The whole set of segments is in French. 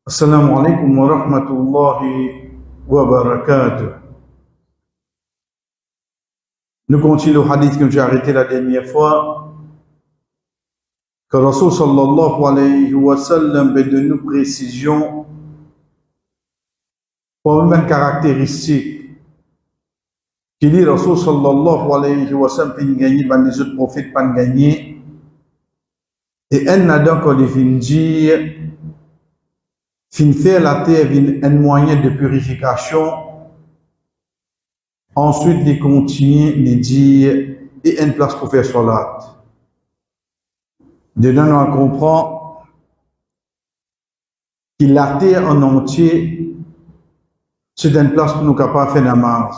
Assalamu alaikum wa rahmatullahi wa barakatuh. Nous continuons le hadith que j'ai arrêté la dernière fois. Que Rasul sallallahu alayhi wa sallam de nous précision pour une même caractéristique. Qu'il dit Rasul sallallahu alayhi wa sallam pour gagner, ben les autres prophètes pas gagner. Et un n'a donc qu'on vient dire fin faire la terre un moyen de purification. Ensuite, il continue de dire et une place pour faire salat. Dedans, on comprend que la terre en entier, c'est une place pour nous capables de faire namaz.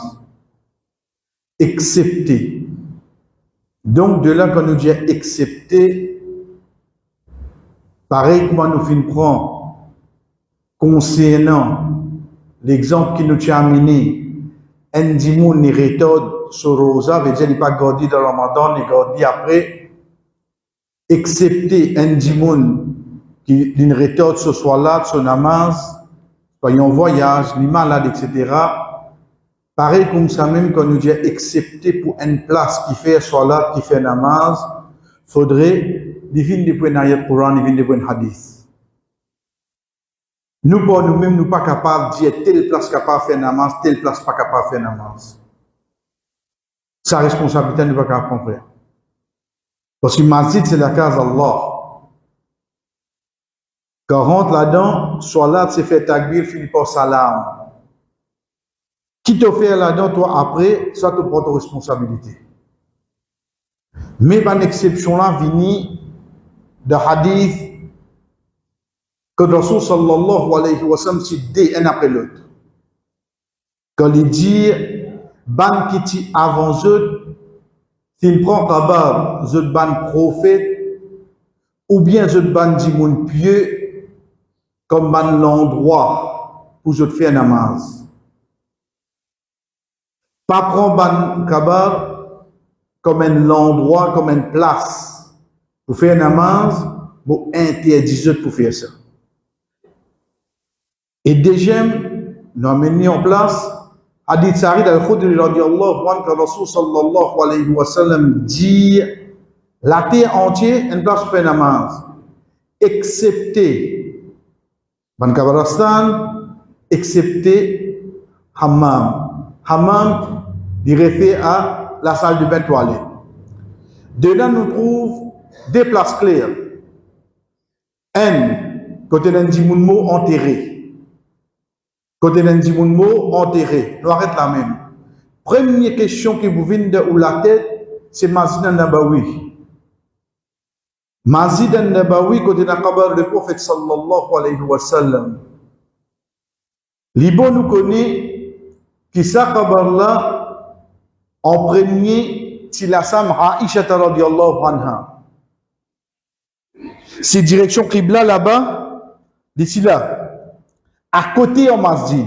Excepté. Donc, de là, quand nous disons excepté, pareil comment nous finissons prendre concernant l'exemple qui nous tient amené, un dimoun ni rétode sur rosa, veut dire qu'il n'est pas gardé dans le Ramadan, ni gardé après, excepté un dimoun qui d'une rétode sur salat, sur namaz, soit en voyage, ni malade, etc. Pareil comme ça même quand nous dit excepté pour une place qui fait salat, qui fait namaz, faudrait divine de point ayat Coran, divine de point hadith. Nous, pour nous-mêmes, nous pas capables de dire telle place capable de faire namaz, telle place pas capable de faire namaz. Sa responsabilité, nous pas capable de comprendre. Parce que masjid, c'est la case d'Allah. Quand on rentre là-dedans, salat, c'est fait takbir, finit par salam. Qui te fait là-dedans, toi, après, ça te prend ta responsabilité. Mais, par exception là, vini de hadith, que le Rasul sallallahu alayhi wa sallam s'y dit un après l'autre. Quand il dit, ban qui t'y avant eux, s'il prend kabar, zut ban prophète, ou bien zut ban dimoun pieux, comme ban l'endroit où je fais namaz. Pas prendre ban kabar comme un endroit, comme une place pour faire namaz, pour interdire pour faire ça. Et deuxième, nous avons mis en place, Hadith Sarid al-Khudri radiallahu anhu, que Rasul sallallahu alayhi wa sallam dit, la terre entière, une place pour faire namaz, excepté Ban Kabarastan, excepté Hammam. Hammam, il réfère à la salle de bain toilette. Dedans, nous trouvons deux places claires. Un, côté d'un dimounmo enterré. Côté d'un dimounmo enterré. Nous arrêtons la même. Première question qui vous vient de la tête, c'est Masjid al-Nabawi. Masjid al-Nabawi, côté d'un kabar du prophète sallallahu alayhi wa sallam. Libo nous connaît qui ça kabar là, en premier, c'est la femme Aïcha radiyallahu anha. C'est direction Qibla là-bas, d'ici là. À côté en masjid.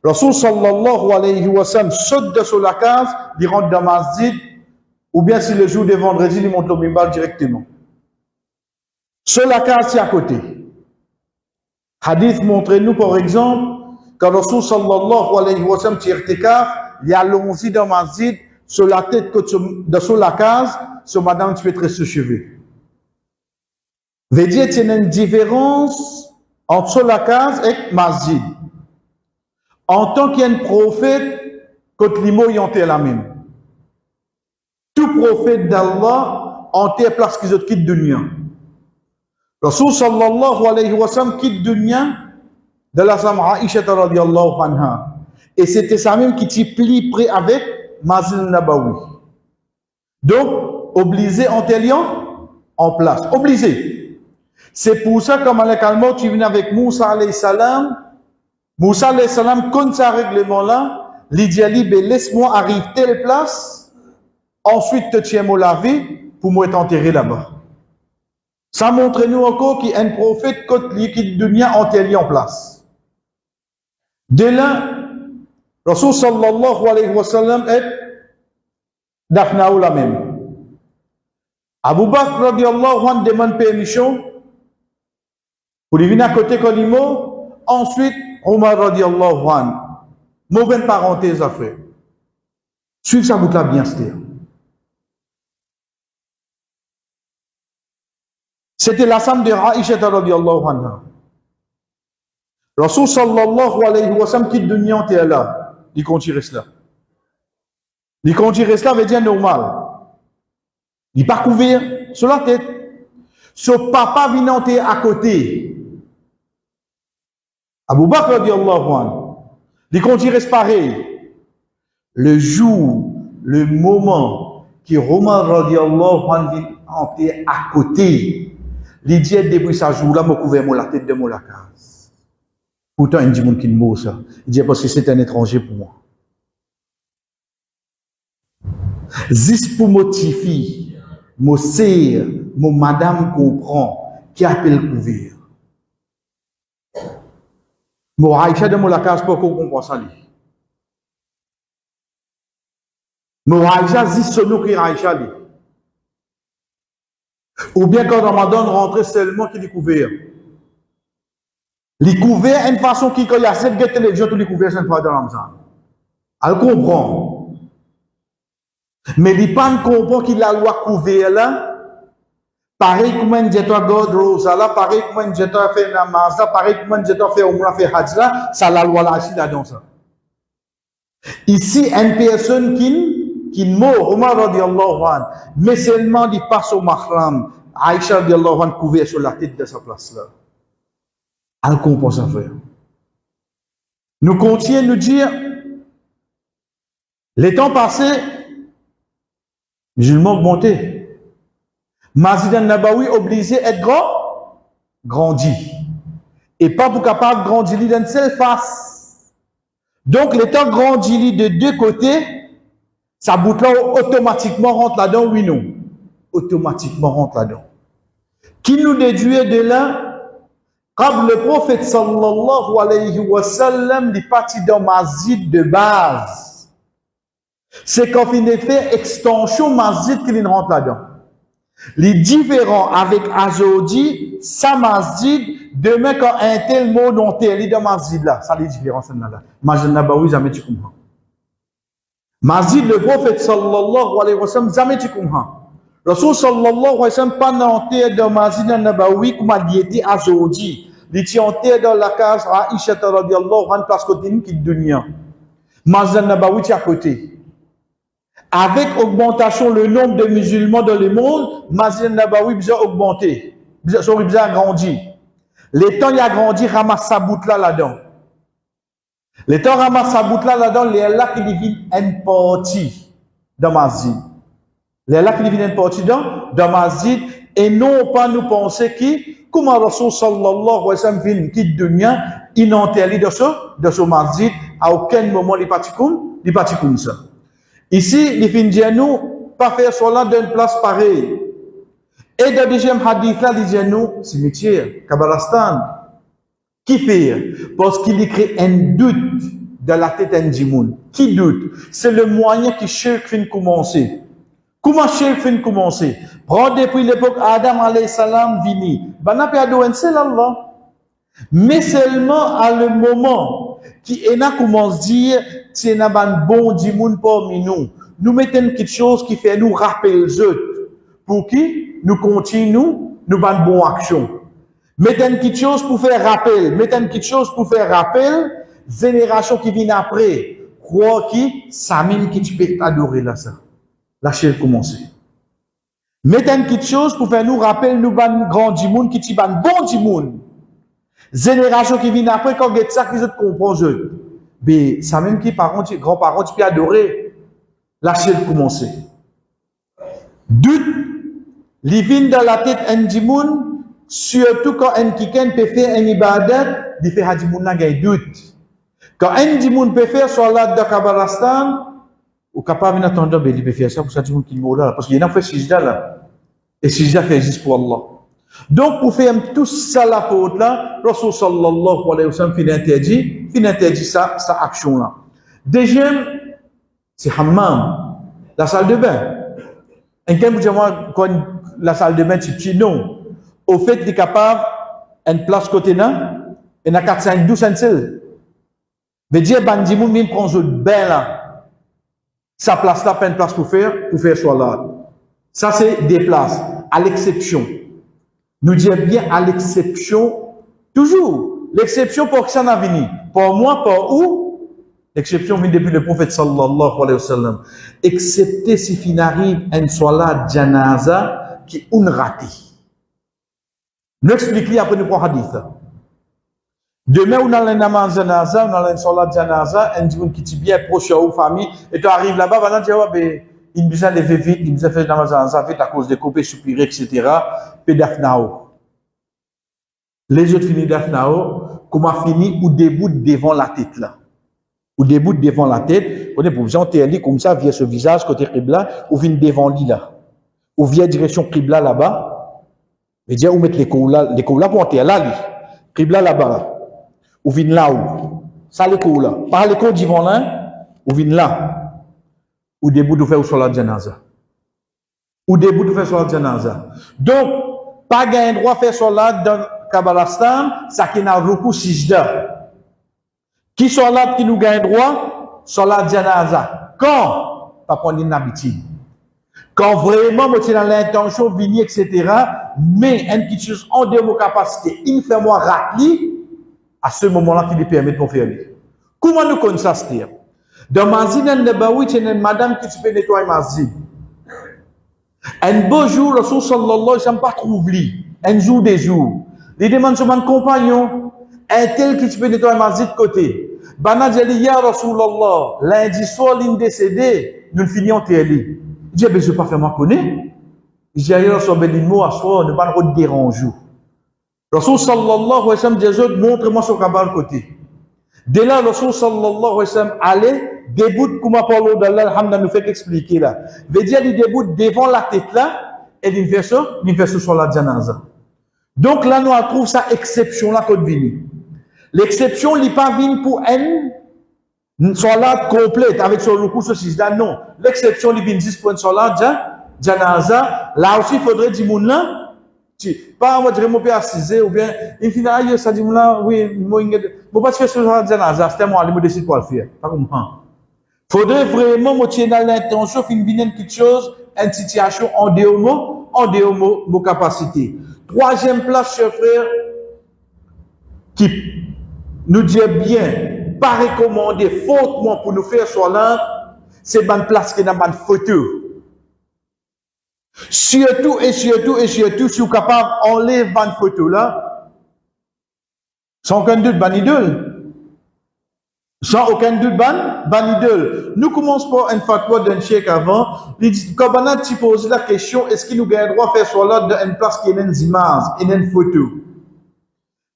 Rasul sallallahu alayhi wa sallam saute de sur la case, il rentre dans le masjid, ou bien si le jour de vendredi, il monte au mimbar directement. Sur la case, c'est à côté. Hadith montre-nous par exemple, quand Rasul sallallahu alayhi wa sallam tire irtikaf, il y a allongé dans le masjid, sur la tête de sur la case, sur madame tu peux tresser ses cheveux. Veut dire qu'il y a une différence entre la case et masjid. En tant qu'il y a un prophète, quand l'imo y enterre la même. Tout prophète d'Allah enterre place qu'ils ont quitté dunya. Rasul sallallahu alayhi wa sallam quitte dunya de la femme Aïcha radiyallahu anha. Et c'était ça même qui t'y plie près avec Masjid Nabawi. Donc, obligé enterrer en place. Obligé. C'est pour ça que Malak al-Maut, tu viens avec Moussa alayhi salam. Moussa alayhi salam, comme ça règlement-là, il dit, laisse-moi arriver telle place, ensuite te tiens mon lavé pour moi t'enterrer là-bas. Ça montre nous encore qu'il y a un prophète qui devient enterré en place. De là, Rasul sallallahu alayhi wa sallam est d'Afnaou la même. Abu Bakr radiallahu anhu demande permission. Pour les venir à côté comme il mot, ensuite, Omar radiallahu anhu. Mauvaise parenthèse à faire. Suivre ça bout là bien c'était. C'était la femme de Aïcha radiallahu anha. Rasul sallallahu alayhi wa sallam quitte dunya et là. Il continue cela. Il continue cela veut dire normal. Il pas couvert sur la tête. Son papa vient à côté. Abu Bakr radiallahu anhu. Il continue pareil. Le jour, le moment que Omar radiallahu anhu vient à côté, il dit depuis ce jour-là, je couvert la tête de mon case. Pourtant, il dit qu'il mot ça. Il dit parce que c'est un étranger pour moi. Juste pour motiver, mon sœur, mon madame comprend, qui appelle couvert. Mon Aïcha de mon case pour qu'on comprenne ça. Mon Aïcha dit ce nom qui est Aïcha. Ou bien quand Ramadan rentre seulement qu'il est couvert. Il est couvert une façon qui, quand il y a 7 télévisions, tout est couvert 5 fois dans Ramadan. Elle comprend. Mais il pas comprend qu'il a la loi couvert là. Pareil comme un jeton God Rosa là, pareil comme un jeton fait namaz là, pareil comme un jeton fait Umrah fait Hajj là, ça la loi là, ici là dans ça. Ici, une personne qui mort, Omar radiallahu anhu, mais seulement il passe au mahram, Aïcha radiallahu anhu couvert sur la tête de sa place là. Elle comprend ça faire. Nous continuons à nous dire, les temps passés, musulmans augmentés. Masjid al-Nabawi obligé d'être grandi. Et pas pour capable de grandir dans une seule face. Donc, l'étant grandi de deux côtés, ça bout là automatiquement rentre là-dedans, oui, non. Automatiquement rentre là-dedans. Qui nous déduit de là, quand le prophète sallallahu alayhi wa sallam est parti dans masjid de base. C'est quand il fait extension masjid qu'il rentre là-dedans. Les différents avec Azodi, sa masjid, demain quand un tel mot dont tel est dans masjid là, ça les différents c'est là. Masjid Nabawi jamais tu comprends. Masjid le prophète sallallahu alayhi wa sallam jamais tu comprends. Rasul sallallahu alayhi wa sallam pas entré dans masjid Nabawi comme il dit Azodi, il était entré dans la case Aïcha radhiyallahu anha parce que dit qu'il dunya. Masjid Nabawi est à côté. Avec augmentation le nombre de musulmans dans le monde, Masjid Nabawi a augmenté, a grandi. Les temps il a grandi, ramasse sa bout là-dedans. Les temps ramasse sa bout là-dedans, les là qui deviennent une partie dans Masjid. Les là qui deviennent une partie dans Masjid, et non pas nous penser qui, comme Rasul sallallahu alayhi wa sallam vient quitte dunya, il n'interdit de ce Masjid, à aucun moment il est parti comme ça. Ici, les fins nous pas faire cela d'une place pareille. Et dans le deuxième hadith là, les nous cimetière, Kabbalastan. Qui fait? Parce qu'il crée un doute dans la tête d'un djimoun. Qui doute? C'est le moyen qui cherche fin commencer. Comment cherche fin commencer? Prends depuis l'époque Adam alayhi salam vini. Bana pe adouen c'est Allah. Mais seulement à le moment qui est là commence dire c'est un bon dimoun parmi nous. Nous mettons quelque chose qui fait nous rappeler les autres. Pour qui nous continuons, nous avons une bonne action. Mettons quelque chose pour faire rappel. Mettons quelque chose pour faire rappel. Génération qui vient après. Crois qui, ça même qui tu peux adorer là ça. Lâchez commencer. Mettons quelque chose pour faire nous rappeler nous avons un grand dimoun qui tu un bon dimoun. Génération qui vient après, quand vous ça, qu'ils comprennent. Mais ça même qui parents, grands-parents, tu peux adorer. Lâchez le commencer. Doute, les vins dans la tête un dimoun, surtout quand un kiken peut faire un ibadat, il fait un dimoun n'a pas doute. Quand un dimoun peut faire salat de Kabbalastan, ou capable d'attendre, il peut faire ça pour ça dimoun qui est là, parce qu'il y a fait sijda là. Et sijda fait juste pour Allah. Donc, pour faire tout ça la faute là, Rasul sallallahu alayhi wa sallam fin interdit ça action là. Deuxième, c'est hammam, la salle de bain. Un quand la salle de bain, c'est petit non. Au fait, il est capable, une place côté là, et na 4-5 12 seul. Veut dire bandi moun min prend zot ben là. Sa place là pas une place pour faire salat. Ça c'est des places à l'exception. Nous disons bien à l'exception toujours. L'exception pour que ça n'a venu. Pour moi, pour où? L'exception vient depuis le prophète sallallahu alayhi wa sallam. Excepté si fin arrive une salat janaza qui est raté. Nous expliquons après nous pour hadith. Demain, on a un namaz janaza, on a une salat janaza, un dimanche qui est bien proche aux familles, et tu arrives là-bas, maintenant tu vas il me besoin lever vite, il me besoin faire namaz janaza vite à cause des coupés soupirés, etc. Pédafnao. Les autres finissent d'afnao, comment fini ou déboute devant la tête là. Ou déboute devant la tête, on est pour vous enterrer comme ça, via ce visage, côté Qibla, ou vient devant lui là. Ou via direction Qibla là-bas. Et dire, où mettre les coups là pour enterrer là, lui. Qibla là-bas. Ou vient là où. Ça les coups là. Par les coups devant là, ou vient là. Ou déboute de faire sur la janaza. Ou déboute de faire sur la janaza. Donc, pas gain droit faire salat dans Kabbalastan, ça qui n'a ruku sijda. Qui salat qui nous gagne droit? Salat janaza. Quand? Pas prendre une habitude. Quand vraiment, moi, tu as l'intention de venir, etc., mais une petite chose en dehors de mon capacité, il fait moi ratli, à ce moment-là, qui lui permet de faire. Comment nous connaissons ça? Dans Mazid, il y a une madame qui peut nettoyer Mazid. Un beau jour, le Rasul sallallahu alayhi wa sallam pas trouvé. Un jour des jours. Il demande sur mon compagnon, un tel qui peut nettoyer Mazid de côté. Bana dit, ya Rasulallah, lundi soir, l'une décédé, nous finissons télé. Il dit, je ne vais pas faire ma connaître. Il dit, ya Rasulallah, l'immo à soi, ne va pas nous déranger. Rasul sallallahu alayhi wa sallam dit, montre-moi son cabal de côté. Dès là, Rasul sallallahu alayhi wa sallam allait, déboute, comme Apollo d'Allah, alhamdulillah, nous fait expliquer là. Veut dire, il déboute devant la tête là, et il fait ça sur la janaza. Donc là, nous trouvons ça exception là qu'on vient. L'exception, il n'est pas venu pour une salat complète avec son ruku sur 6 là, non. L'exception, il vient juste pour une salat janaza. Là aussi, il faudrait dire, moun là, pas moi dire mon père assisé ou bien il finit ailleurs ça dit là oui moi pas faire ce genre de janaza c'était moi il me décide quoi le faire pas comprendre faudrait vraiment motiver dans l'intention fin venir une petite chose une situation en dehors mon capacité. Troisième place chers frères qui nous dit bien pas recommandé fortement pour nous faire salat c'est une place qui n'a pas de photo. Surtout, si vous êtes capable d'enlever une photo là, sans aucun doute, banidole. Sans aucun doute, banidole. Nous commençons par une fatwa d'un cheikh avant. Il dit, quand on a posé la question, est-ce qu'il nous a le droit de faire salat dans une place qui a une image, une photo?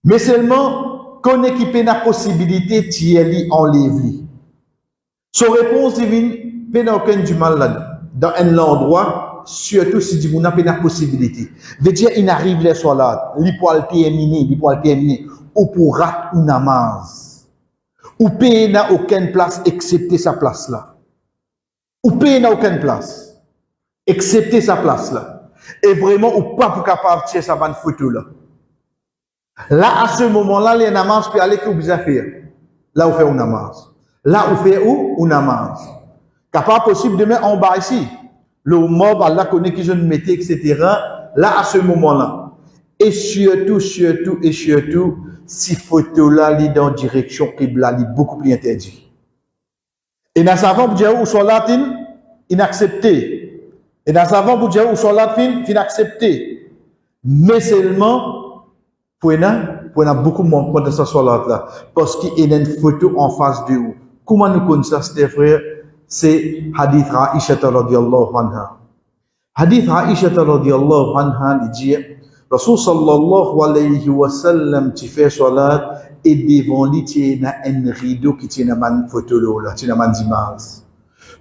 Mais seulement, qu'on équipe la possibilité d'y enlever. Son réponse divine, il n'y a aucun du mal là, dans un endroit. Surtout si vous n'avez pas la possibilité. Veut dire, il arrive les salades, il peut terminer, ou pour rater une namaz. Ou payer n'a aucune place, excepté sa place là. Ou payer n'a aucune place, excepté sa place là. Et vraiment, ou pas pour capable de tirer sa bonne photo là. Là, à ce moment-là, les namaz peuvent aller que vous avez faire. Là, vous faites une namaz. Là, vous faites où? Une namaz. Capable possible de mettre en bas ici. Le mob, Allah connaît qui je ne mettais, etc. Là, à ce moment-là. Et surtout, si photo-là, il est dans direction Qibla, il est beaucoup plus interdit. Et dans sa avant, vous dire où sont latines, inaccepté. Et dans sa avant, vous dire où sont latines, inaccepté. Mais seulement, pour beaucoup de monde dans ce salat-là. Parce qu'il y a une photo en face de vous. Comment nous connaissons ça, ces frères? C'est hadith Aisha radhiyallahu anha. Hadith Aisha radhiyallahu anha il dit Rasul sallallahu alayhi wa sallam tu fais salat et devant lui tu as un rideau qui tient une photo là, tu as une image.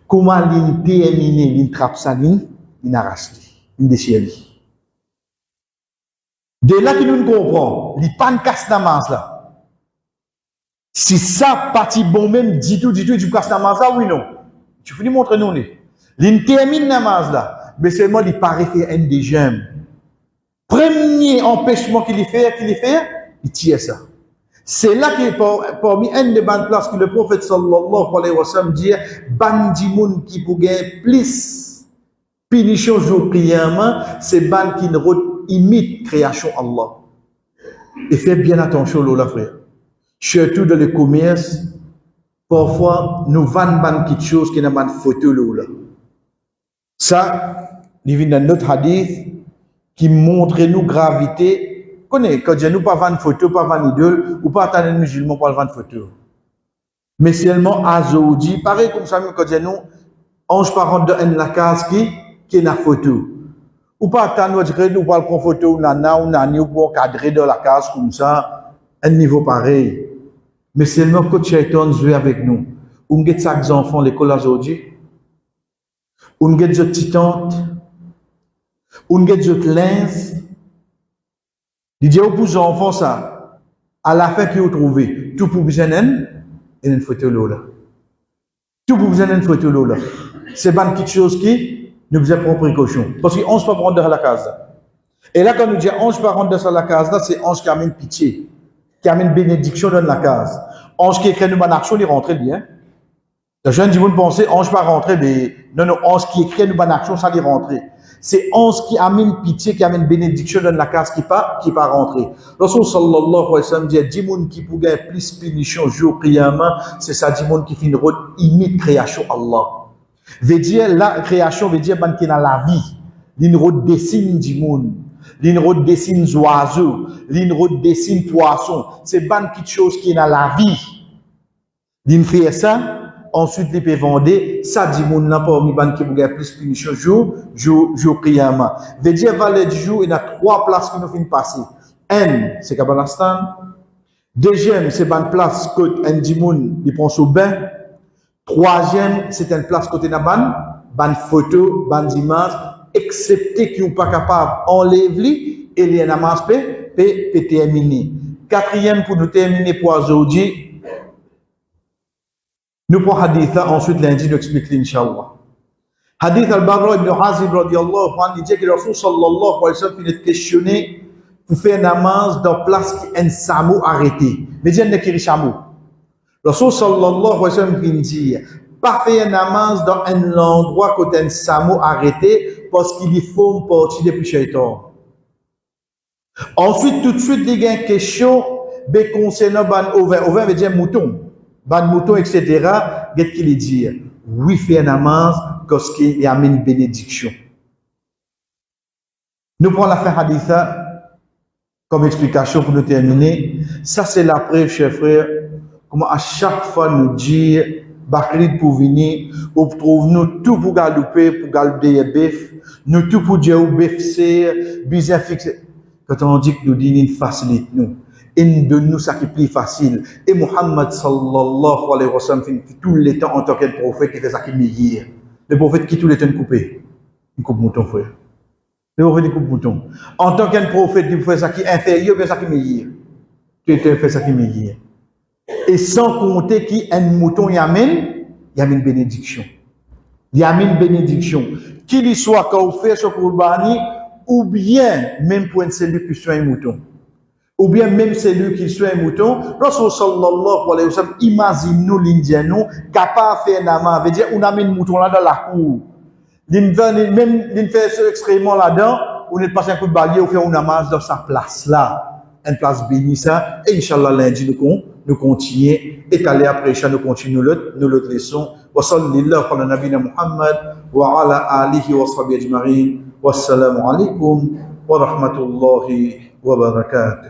Comment l'in terminer, l'in trappe ça, l'in arrache, l'in déchire. De là que nous comprenons, il pas une casse namaz là. Si ça parti bon même dit tout du casse namaz là oui non. Tu finis montrer nous. Il termine namaz là, mais seulement il paraît faire un des gemmes. Premier empêchement qu'il fait, il tient ça. C'est là que parmi une des bonnes places que le prophète sallallahu alayhi wa sallam dit, ban di moun qui pour gagner plus punition jour qiyamah, c'est ban qui imite création Allah. Et faites bien attention là frère. Surtout dans le commerce, parfois nous vendons quelque chose qui n'a pas de photo là. Ça, il vient dans notre hadith qui montre nous gravité. Quand je nous pas vendre photo, pas vendre idole, ou pas attendre musulman pour vendre photo. Mais seulement Azoudi, pareil comme ça, quand je nous, ange parent de la case qui est la photo. Ou pas attendre nous pour prendre photo, ou nana, ou nani, ou pour cadrer dans la case comme ça, un niveau pareil. Mais seulement quand Shaitan joue avec nous, on get chaque enfant l'école Azoudi, on get de petite tante, on get de linge. Il dit aux pour enfants ça, à la fin qu'ils ont trouvé, tout pour besoin une photo là. Tout pour besoin une photo là. C'est pas quelque chose qui nous faisait prendre précaution. Parce qu'on se peut prendre dans la case là. Et là, quand nous disons on se peut rendre dans la case là, c'est on qui amène pitié, qui amène bénédiction dans la case. On qui écrit une bonne action, il rentre bien. Les jeunes disent, vous pensez, on ne peut pas rentrer, mais non, on qui écrit une bonne action, ça y rentrer. C'est 11 qui amène pitié, qui amène bénédiction dans la case qui pas rentrer. Rasul sallallahu alayhi wa sallam dit, 10 moun qui pour gagner plus punition jour qiyamah, c'est ça 10 moun qui fait une route imite création Allah. Veut dire, la création veut dire, ban qui dans la vie. L'une route dessine 10 moun. L'une route dessine oiseaux. L'une route dessine poisson. C'est ban quelque chose qui est dans la vie. L'une fait ça. Ensuite, les peut vendre, ça dit mon n'a pas mis ban qui vous gagne plus punition jour qiyamah. Veut dire valet du jour, il y a 3 places qui nous finissent passer. Un, c'est Kabalastan. Deuxième, c'est ban place que un dimoun, il prend son bain. Troisième, c'est une place côté na ban photo, ban image, excepté qui sont pas capables enlever et les namas peut terminer. Quatrième, pour nous terminer pour aujourd'hui, nous prenons hadith, ensuite lundi nous expliquons Inch'Allah. Hadith al-Barra ibn Azib radiyallahu anhu, il dit que le Rasul sallallahu alayhi wa sallam est questionné pour faire namaz dans place qui est un samou arrêté. Mais il dit qu'il y a un samou. Le Rasul sallallahu alayhi wa sallam dit pas faire namaz dans un endroit où il y a un samou arrêté parce qu'il y faut une partie depuis Shaitan. Ensuite, tout de suite, il y a une question concernant ban ovin veut dire mouton. Ban mouton, etc., qu'est-ce qu'il dit? Oui, faire namaz, parce qu'il y a une bénédiction. Nous prenons la fin haditha comme explication pour nous terminer. Ça, c'est la preuve, chers frères, comment à chaque fois nous dire, Bakrid pour venir, ou trouve-nous tout pour galouper, pour galouper les bœufs, nous tout pour dire, bœuf c'est, bien fixé. Quand on dit que nous disons, facilite nous. Et de nous, ça qui est plus facile. Et Muhammad sallallahu alayhi wa sallam fait tout le temps en tant que prophète, il fait ça qui est meilleur. Le prophète qui tout le temps coupé. Il coupe mouton, frère. Le prophète, il coupe mouton. En tant qu'un prophète, il fait ça qui est inférieur, il fait ça qui est meilleur. Tu fait ça qui est meilleur. Et sans compter qu'un mouton y amène bénédiction. Il amène bénédiction. Qu'il soit quand on fait ce Kourbani, ou bien même pour une cellule qui soit un mouton. Ou bien même celui qui soit un mouton, Rasul sallallahu alayhi wa sallam, imagine-nous l'Indien, capable de faire nama, veut dire, on amène un mouton là dans la cour. Même fait ce extrêmement là-dedans, on est passé un coup de balai, on fait un namaz dans sa place là, une place bénie ça, et Inch'Allah lundi nous continuons, et aller après Inch'Allah nous continuons notre leçon. Wa sallallahu ala nabina Muhammad, wa ala alihi wa sahbihi ajma'in, wassalamu alaikum wa rahmatullahi wa barakatuh.